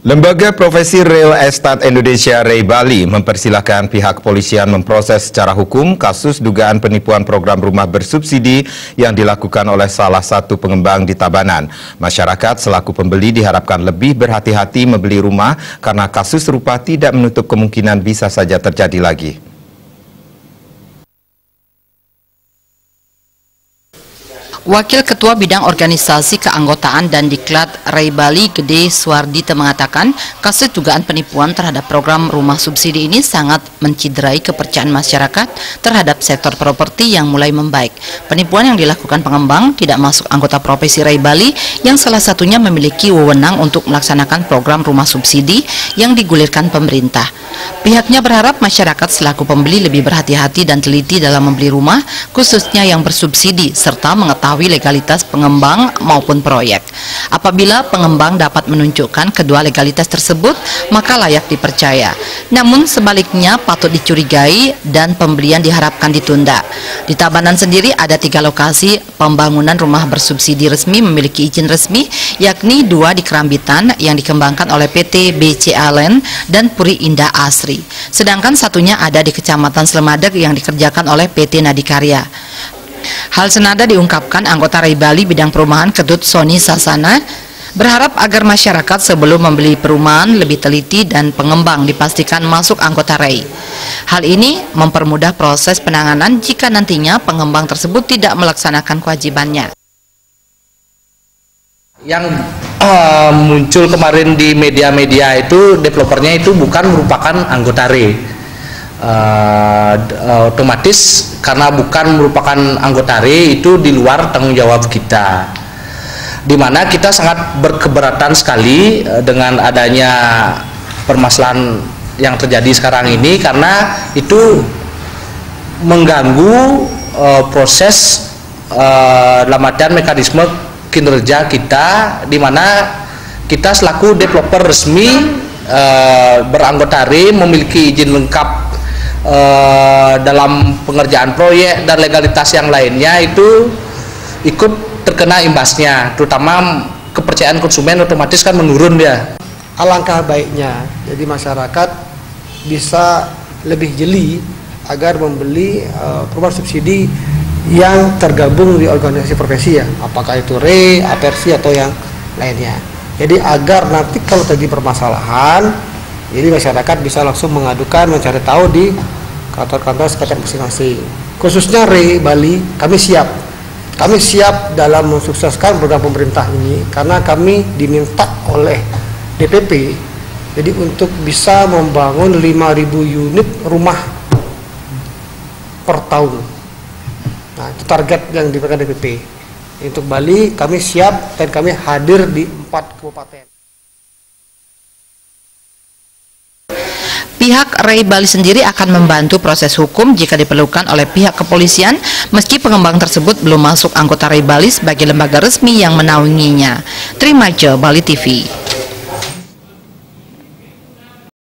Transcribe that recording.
Lembaga Profesi Real Estate Indonesia Ray Bali mempersilahkan pihak kepolisian memproses secara hukum kasus dugaan penipuan program rumah bersubsidi yang dilakukan oleh salah satu pengembang di Tabanan. Masyarakat selaku pembeli diharapkan lebih berhati-hati membeli rumah karena kasus serupa tidak menutup kemungkinan bisa saja terjadi lagi. Wakil Ketua Bidang Organisasi Keanggotaan dan Diklat Ray Bali Gede Suardita mengatakan kasus dugaan penipuan terhadap program rumah subsidi ini sangat menciderai kepercayaan masyarakat terhadap sektor properti yang mulai membaik. Penipuan yang dilakukan pengembang tidak masuk anggota profesi Ray Bali yang salah satunya memiliki wewenang untuk melaksanakan program rumah subsidi yang digulirkan pemerintah. Pihaknya berharap masyarakat selaku pembeli lebih berhati-hati dan teliti dalam membeli rumah, khususnya yang bersubsidi, serta mengetahui legalitas pengembang maupun proyek. Apabila pengembang dapat menunjukkan kedua legalitas tersebut, maka layak dipercaya. Namun sebaliknya patut dicurigai dan pembelian diharapkan ditunda. Di Tabanan sendiri ada 3 lokasi pembangunan rumah bersubsidi resmi memiliki izin resmi, yakni 2 di Kerambitan yang dikembangkan oleh PT BCA Land dan Puri Indah Asri. Sedangkan satunya ada di Kecamatan Slemadeg yang dikerjakan oleh PT Nadikarya. Hal senada diungkapkan anggota Ray Bali Bidang Perumahan Kedut Sony Sasana, berharap agar masyarakat sebelum membeli perumahan lebih teliti dan pengembang dipastikan masuk anggota Ray. Hal ini mempermudah proses penanganan jika nantinya pengembang tersebut tidak melaksanakan kewajibannya. Yang muncul kemarin di media-media itu developernya itu bukan merupakan anggota Ray. Otomatis karena bukan merupakan anggota Ray itu di luar tanggung jawab kita, dimana kita sangat berkeberatan sekali dengan adanya permasalahan yang terjadi sekarang ini, karena itu mengganggu proses dalam artian mekanisme kinerja kita, dimana kita selaku developer resmi beranggota Ray memiliki izin lengkap dalam pengerjaan proyek dan legalitas yang lainnya itu ikut terkena imbasnya, terutama kepercayaan konsumen otomatis kan menurun dia. Alangkah baiknya jadi masyarakat bisa lebih jeli agar membeli perumahan subsidi yang tergabung di organisasi profesi, ya, apakah itu Ray, Apersi atau yang lainnya. Jadi agar nanti kalau terjadi permasalahan, jadi masyarakat bisa langsung mengadukan, mencari tahu di kantor-kantor sekitar masing-masing. Khususnya Ray Bali, kami siap dalam mensukseskan program pemerintah ini, karena kami diminta oleh DPP jadi untuk bisa membangun 5.000 unit rumah per tahun. Nah, itu target yang diberikan DPP. Untuk Bali kami siap dan kami hadir di 4 kabupaten. Pihak Ray Bali sendiri akan membantu proses hukum jika diperlukan oleh pihak kepolisian, meski pengembang tersebut belum masuk anggota Ray Bali sebagai lembaga resmi yang menaunginya. Trimaja Bali TV.